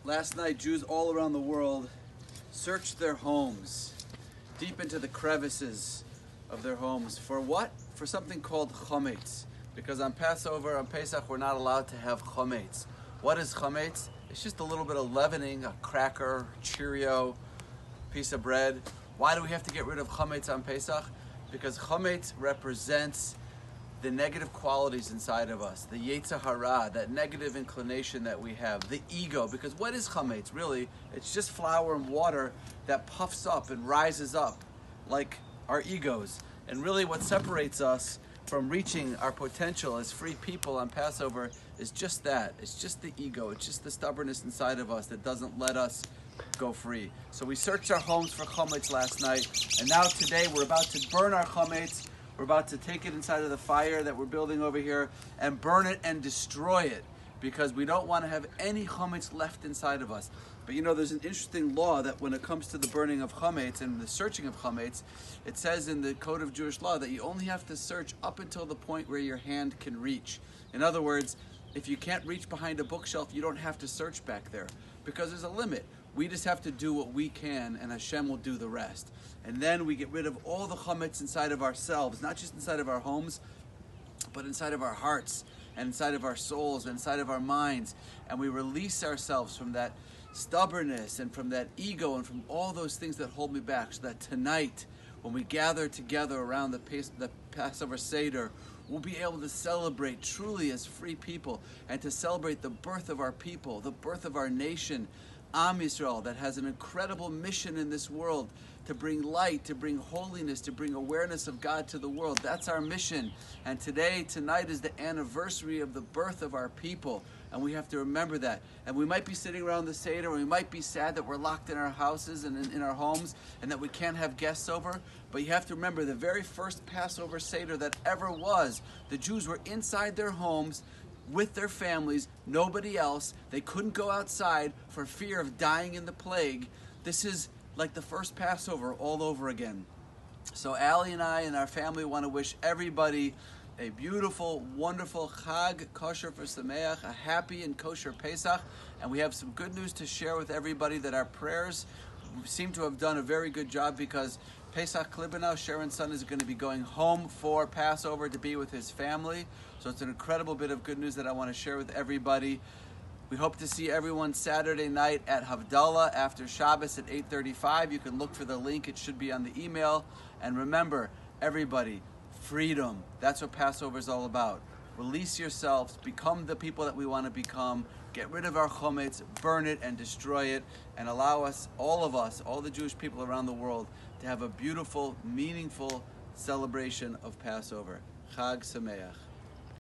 Last night, Jews all around the world searched their homes, deep into the crevices of their homes. For what? For something called Chamutz. Because on Passover, on Pesach, we're not allowed to have Chamutz. What is Chamutz? It's just a little bit of leavening, a cracker, Cheerio, piece of bread. Why do we have to get rid of Chamutz on Pesach? Because Chamutz represents the negative qualities inside of us, the Yetzer Hara, that negative inclination that we have, the ego. Because what is Chamutz? Really, it's just flour and water that puffs up and rises up like our egos. And really what separates us from reaching our potential as free people on Passover is just that. It's just the ego. It's just the stubbornness inside of us that doesn't let us go free. So we searched our homes for Chamutz last night, and now today we're about to burn our Chamutz. We're about to take it inside of the fire that we're building over here and burn it and destroy it, because we don't want to have any Chamutz left inside of us. But you know, there's an interesting law that when it comes to the burning of Chamutz and the searching of Chamutz, it says in the Code of Jewish Law that you only have to search up until the point where your hand can reach. In other words, if you can't reach behind a bookshelf, you don't have to search back there, because there's a limit. We just have to do what we can, and Hashem will do the rest. And then we get rid of all the Chamutz inside of ourselves, not just inside of our homes, but inside of our hearts, and inside of our souls, and inside of our minds. And we release ourselves from that stubbornness, and from that ego, and from all those things that hold me back, so that tonight, when we gather together around the Passover Seder, we'll be able to celebrate truly as free people, and to celebrate the birth of our people, the birth of our nation, Am Yisrael, that has an incredible mission in this world to bring light, to bring holiness, to bring awareness of God to the world. That's our mission. And tonight is the anniversary of the birth of our people. And we have to remember that. And we might be sitting around the Seder, and we might be sad that we're locked in our houses and in our homes, and that we can't have guests over. But you have to remember, the very first Passover Seder that ever was, the Jews were inside their homes with their families, nobody else. They couldn't go outside for fear of dying in the plague. This is like the first Passover all over again. So Allie and I and our family want to wish everybody a beautiful, wonderful Chag Kosher for Sameach, a happy and kosher Pesach. And we have some good news to share with everybody, that our prayers seem to have done a very good job, because Pesach Klibanow, Sharon's son, is going to be going home for Passover to be with his family. So it's an incredible bit of good news that I want to share with everybody. We hope to see everyone Saturday night at Havdalah after Shabbos at 8:35. You can look for the link. It should be on the email. And remember, everybody, freedom. That's what Passover is all about. Release yourselves. Become the people that we want to become. Get rid of our Chamutz, burn it and destroy it, and allow us, all the Jewish people around the world, to have a beautiful, meaningful celebration of Passover. Chag Sameach.